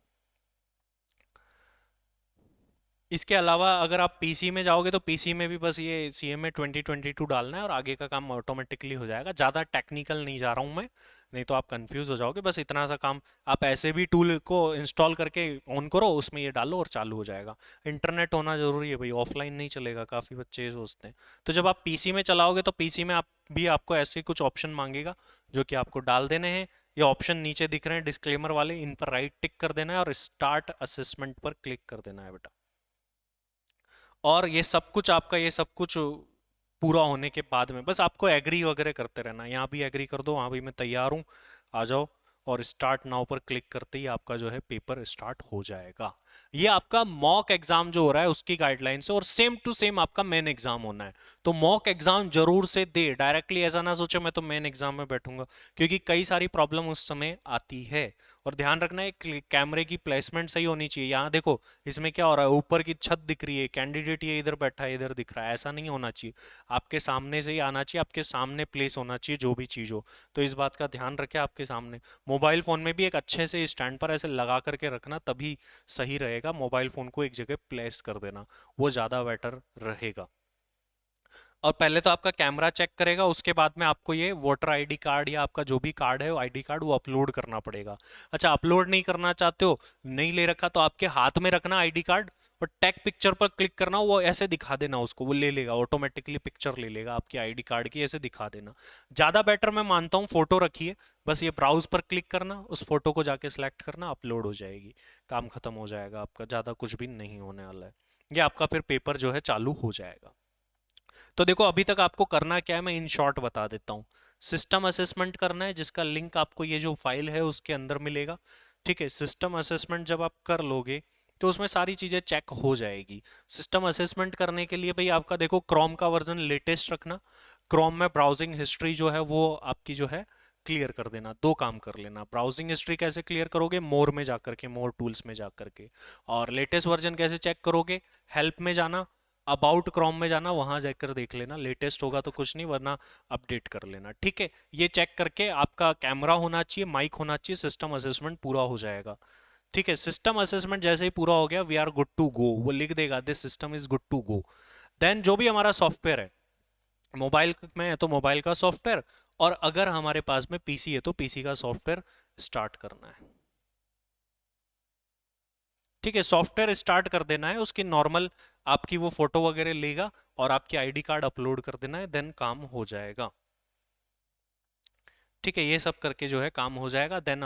इसके अलावा अगर आप पीसी में जाओगे तो पीसी में भी बस ये CMA 2022 डालना है, और आगे का काम ऑटोमेटिकली हो जाएगा। ज़्यादा टेक्निकल नहीं जा रहा हूँ मैं, नहीं तो आप कंफ्यूज हो जाओगे। बस इतना सा काम, आप ऐसे भी टूल को इंस्टॉल करके ऑन करो, उसमें ये डालो और चालू हो जाएगा। इंटरनेट होना जरूरी है भाई, ऑफलाइन नहीं चलेगा, काफ़ी बच्चे ये सोचते हैं। तो जब आप पीसी में चलाओगे तो पीसी में आप भी आपको ऐसे कुछ ऑप्शन मांगेगा जो कि आपको डाल देने हैं। ये ऑप्शन नीचे दिख रहे हैं डिस्क्लेमर वाले, इन पर राइट टिक कर देना है और स्टार्ट असेसमेंट पर क्लिक कर देना है बेटा। और ये सब कुछ आपका, ये सब कुछ पूरा होने के बाद में बस आपको एग्री वगैरह करते रहना। यहाँ भी एग्री कर दो, वहाँ भी मैं तैयार हूँ, आ जाओ। और स्टार्ट नाउ पर क्लिक करते ही आपका जो है पेपर स्टार्ट हो जाएगा। ये आपका मॉक एग्जाम जो हो रहा है उसकी गाइडलाइंस है, और सेम टू सेम आपका मेन एग्जाम होना है। तो मॉक एग्जाम जरूर से दे, डायरेक्टली ऐसा ना सोचो मैं तो मेन एग्जाम में बैठूंगा, क्योंकि कई सारी प्रॉब्लम उस समय आती है। और ध्यान रखना है कैमरे की प्लेसमेंट सही होनी चाहिए। यहाँ देखो इसमें क्या हो रहा है, ऊपर की छत दिख रही है, कैंडिडेट ये इधर बैठा है, इधर दिख रहा है, ऐसा नहीं होना चाहिए। आपके सामने से ही आना चाहिए, आपके सामने प्लेस होना चाहिए जो भी चीज़ हो। तो इस बात का ध्यान रखें आपके सामने। मोबाइल फ़ोन में भी एक अच्छे से स्टैंड पर ऐसे लगा करके रखना, तभी सही रहेगा। मोबाइल फ़ोन को एक जगह प्लेस कर देना, वो ज़्यादा बेटर रहेगा। और पहले तो आपका कैमरा चेक करेगा, उसके बाद में आपको ये वोटर आईडी कार्ड या आपका जो भी कार्ड है वो आईडी कार्ड वो अपलोड करना पड़ेगा। अच्छा, अपलोड नहीं करना चाहते हो, नहीं ले रखा, तो आपके हाथ में रखना आईडी कार्ड, और टैग पिक्चर पर क्लिक करना, वो ऐसे दिखा देना उसको, वो ले लेगा ऑटोमेटिकली, पिक्चर ले लेगा आपकी आईडी कार्ड की, ऐसे दिखा देना। ज़्यादा बेटर मैं मानता हूँ फोटो रखिए, बस ये ब्राउज पर क्लिक करना, उस फोटो को जाके सिलेक्ट करना, अपलोड हो जाएगी, काम खत्म हो जाएगा आपका, ज़्यादा कुछ भी नहीं होने वाला है। ये आपका फिर पेपर जो है चालू हो जाएगा। तो देखो अभी तक आपको करना क्या है, मैं इन शॉर्ट बता देता हूँ। सिस्टम असेसमेंट करना है, जिसका लिंक आपको ये जो फाइल है उसके अंदर मिलेगा। ठीक है, सिस्टम असेसमेंट जब आप कर लोगे तो उसमें सारी चीज़ें चेक हो जाएगी। सिस्टम असेसमेंट करने के लिए भाई आपका देखो क्रोम का वर्जन लेटेस्ट रखना, क्रोम में ब्राउजिंग हिस्ट्री जो है वो आपकी जो है क्लियर कर देना। दो काम कर लेना, ब्राउजिंग हिस्ट्री कैसे क्लियर करोगे, मोर में जाकर के, मोर टूल्स में जाकर के। और लेटेस्ट वर्जन कैसे चेक करोगे, हेल्प में जाना, अबाउट क्रोम में जाना, वहां जाकर देख लेना, लेटेस्ट होगा तो कुछ नहीं, वरना अपडेट कर लेना। ठीक है, ये चेक करके आपका कैमरा होना चाहिए, माइक होना चाहिए, सिस्टम असेसमेंट पूरा हो जाएगा। ठीक है, सिस्टम असेसमेंट जैसे ही पूरा हो गया, we are good to go, वो लिख देगा this system is good to go. Then जो भी हमारा सॉफ्टवेयर है, मोबाइल में है तो मोबाइल का सॉफ्टवेयर, और अगर हमारे पास में पीसी है तो पीसी का सॉफ्टवेयर स्टार्ट करना है। ठीक है, सॉफ्टवेयर स्टार्ट कर देना है, उसकी नॉर्मल आपकी वो फोटो वगैरह लेगा और आपकी आईडी कार्ड अपलोड कर देना है, देन काम हो जाएगा। ठीक है, ये सब करके जो है काम हो जाएगा। देन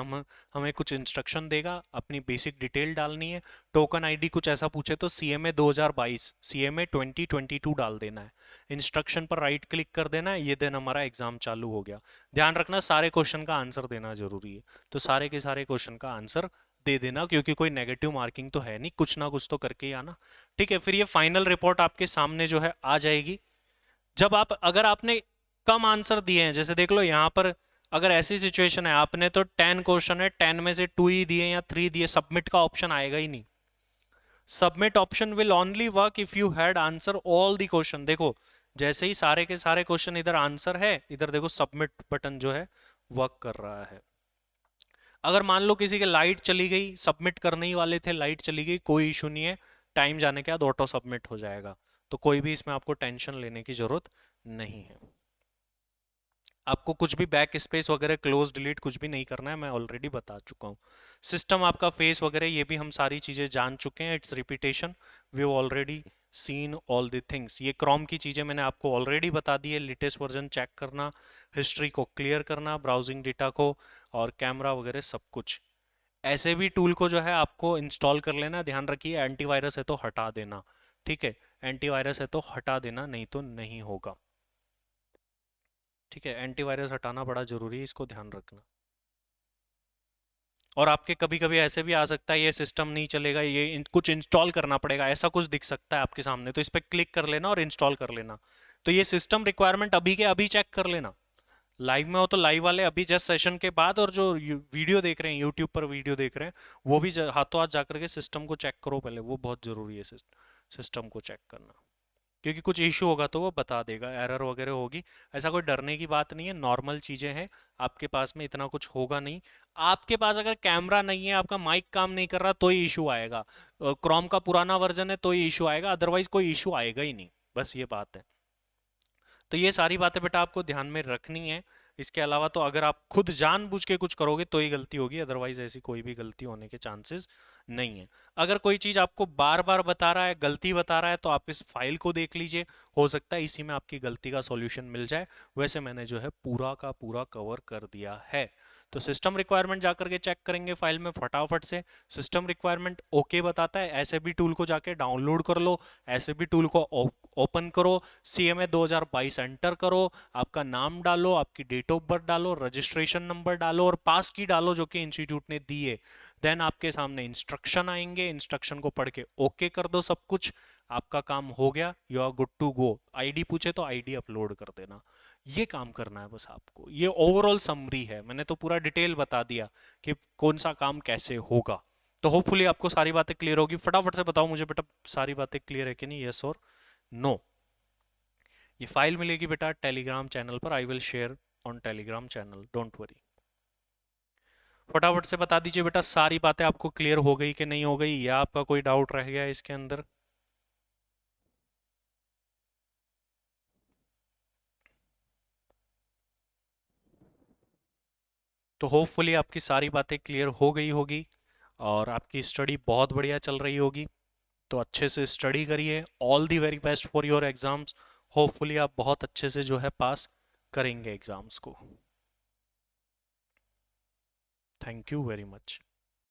हमें कुछ इंस्ट्रक्शन देगा, अपनी बेसिक डिटेल डालनी है। टोकन आईडी कुछ ऐसा पूछे तो CMA 2022, CMA 2022 डाल देना है। इंस्ट्रक्शन पर राइट क्लिक कर देना है, ये देन हमारा एग्जाम चालू हो गया। ध्यान रखना सारे क्वेश्चन का आंसर देना जरूरी है, तो सारे के सारे क्वेश्चन का आंसर दे देना, क्योंकि कोई नेगेटिव मार्किंग तो है नहीं, कुछ ना कुछ तो करके ही आना। ठीक है, फिर ये फाइनल रिपोर्ट आपके सामने जो है आ जाएगी। जब आप, अगर आपने कम आंसर दिए हैं, जैसे देख लो यहाँ पर, अगर ऐसी सिचुएशन है आपने तो 10 क्वेश्चन है, 10 में से 2 ही दिए या 3 दिए, सबमिट का ऑप्शन आएगा ही नहीं। Submit option will only work if you had answer all the question. देखो जैसे ही सारे के सारे क्वेश्चन इधर आंसर है, इधर देखो सबमिट बटन जो है वर्क कर रहा है। अगर मान लो किसी के लाइट चली गई, सबमिट करने ही वाले थे, लाइट चली गई, कोई इशू नहीं है, टाइम जाने के बाद ऑटो सबमिट हो जाएगा, तो कोई भी इसमें आपको टेंशन लेने की जरूरत नहीं है। आपको कुछ भी बैक स्पेस वगैरह, क्लोज डिलीट कुछ भी नहीं करना है, मैं ऑलरेडी बता चुका हूँ। सिस्टम आपका फेस वगैरह ये भी हम सारी चीज़ें जान चुके हैं, it's repetition, we have already seen all the things. ये क्रोम की चीज़ें मैंने आपको ऑलरेडी बता दी है, लेटेस्ट वर्जन चेक करना, हिस्ट्री को क्लियर करना, ब्राउजिंग डेटा को, और कैमरा वगैरह सब कुछ। ऐसे भी टूल को जो है आपको इंस्टॉल कर लेना, ध्यान रखिए एंटीवायरस है तो हटा देना। ठीक है, एंटीवायरस है तो हटा देना, नहीं तो नहीं होगा। ठीक है, एंटीवायरस हटाना बड़ा जरूरी है, इसको ध्यान रखना। और आपके कभी कभी ऐसे भी आ सकता है ये सिस्टम नहीं चलेगा, ये कुछ इंस्टॉल करना पड़ेगा, ऐसा कुछ दिख सकता है आपके सामने, तो इस पर क्लिक कर लेना और इंस्टॉल कर लेना। तो ये सिस्टम रिक्वायरमेंट अभी के अभी चेक कर लेना, लाइव में हो तो लाइव वाले अभी जस्ट सेशन के बाद, और जो वीडियो देख रहे हैं, यूट्यूब पर वीडियो देख रहे हैं, वो भी हाथों हाथ जाकर के सिस्टम को चेक करो पहले, वो बहुत जरूरी है सिस्टम को चेक करना, क्योंकि कुछ इशू होगा तो वो बता देगा, एरर वगैरह होगी। ऐसा कोई डरने की बात नहीं है, नॉर्मल चीज़ें हैं, आपके पास में इतना कुछ होगा नहीं। आपके पास अगर कैमरा नहीं है, आपका माइक काम नहीं कर रहा, तो ही इशू आएगा, क्रोम का पुराना वर्जन है तो ही इशू आएगा, अदरवाइज कोई इशू आएगा ही नहीं, बस ये बात है। तो ये सारी बातें बेटा आपको ध्यान में रखनी है। इसके अलावा तो अगर आप खुद जानबूझ के कुछ करोगे तो ही गलती होगी, अदरवाइज ऐसी कोई भी गलती होने के चांसेस नहीं है। अगर कोई चीज़ आपको बार बार बता रहा है, गलती बता रहा है, तो आप इस फाइल को देख लीजिए, हो सकता है इसी में आपकी गलती का सॉल्यूशन मिल जाए। वैसे मैंने जो है पूरा का पूरा कवर कर दिया है। तो सिस्टम रिक्वायरमेंट जाकर के चेक करेंगे फाइल में फटाफट से, सिस्टम रिक्वायरमेंट ओके बताता है, ऐसे भी टूल को जाके डाउनलोड कर लो, ऐसे भी टूल को ओपन करो, CMA 2022 एंटर करो, आपका नाम डालो, आपकी डेट ऑफ बर्थ डालो, रजिस्ट्रेशन नंबर डालो, और पास की डालो जो कि इंस्टीट्यूट ने दी है। देन आपके सामने इंस्ट्रक्शन आएंगे, इंस्ट्रक्शन को पढ़ के ओके कर दो, सब कुछ आपका काम हो गया, you are good to go. ID पूछे तो आईडी अपलोड कर देना, ये काम करना है बस आपको। ये ओवरऑल समरी है, मैंने तो पूरा डिटेल बता दिया कि कौन सा काम कैसे होगा। तो होपफुली आपको सारी बातें क्लियर होगी। फटाफट से बताओ मुझे बेटा, सारी बातें क्लियर है कि नहीं, यस और नो। ये फाइल मिलेगी बेटा टेलीग्राम चैनल पर, I will share on Telegram channel, don't worry. फटाफट से बता दीजिए बेटा, सारी बातें आपको क्लियर हो गई कि नहीं हो गई, या आपका कोई डाउट रह गया इसके अंदर। तो होपफुली आपकी सारी बातें क्लियर हो गई होगी, और आपकी स्टडी बहुत बढ़िया चल रही होगी। तो अच्छे से स्टडी करिए, all the very best for your exams. Hopefully आप बहुत अच्छे से जो है पास करेंगे एग्जाम्स को। Thank you very much.